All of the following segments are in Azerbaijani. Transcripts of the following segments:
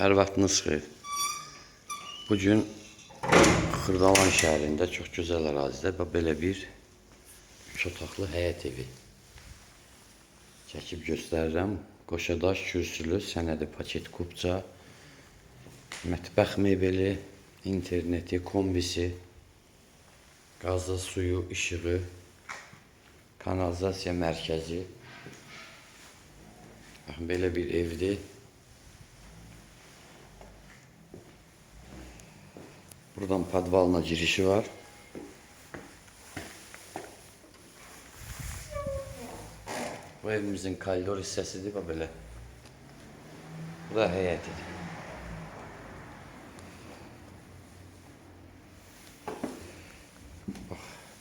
Hər vaxtınız xeyir. Bugün Xırdalan şəhərində çox gözəl ərazidə belə bir 3 otaqlı həyət evi çəkib göstərirəm. Qoşadaş, kürsülü, sənədi, paket, kubca, mətbəx mebeli, interneti, kombisi, qazı, suyu, işığı, kanalizasiya mərkəzi. Baxın, belə bir evdir. Buradan podvalına girişi var. Bu evimizin koridor hissəsidir belə. Bu da həyətidir.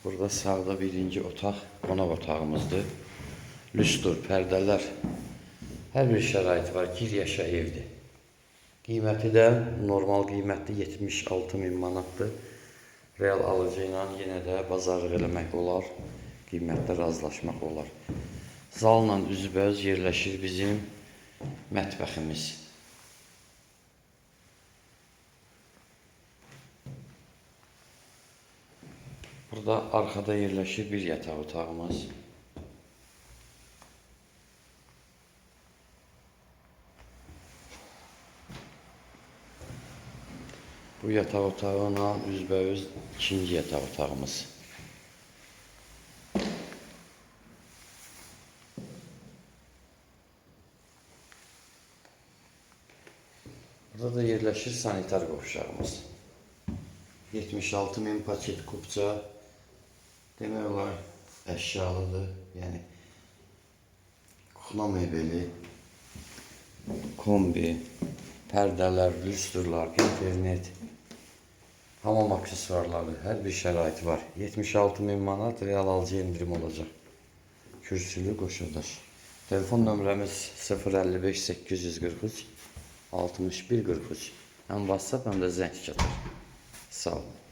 Burada sağda birinci otaq qonaq otağımızdır. Lüstr, pərdələr, hər bir şəraiti var. Gir yaşa evdir. Qiyməti də normal qiymətli 76.000 manatdır. Real alıcı ilə yenə də bazarlıq eləmək olar. Qiymətlə razılaşmaq olar. Zalla üzbəüz yerləşir bizim mətbəximiz. Burada arxada yerləşir bir yataq otağımız. Bu yataq otağına üzbəüz ikinci yataq otağımız. Burada da yerləşir sanitar qovşağımız. 76.000 paket kubca, demək olar əşyalıdır. Yəni kuxna mebeli, kombi, pərdələr, lüstrlar, internet, hamam aksesuarları, hər bir şəraiti var. 76.000 manat real alıcı indirim olacaq. Kürsülü Qoşadaş. Telefon nömrəmiz 055 843 61 43. Həm WhatsApp, həm də zəng çatır. Sağ olun.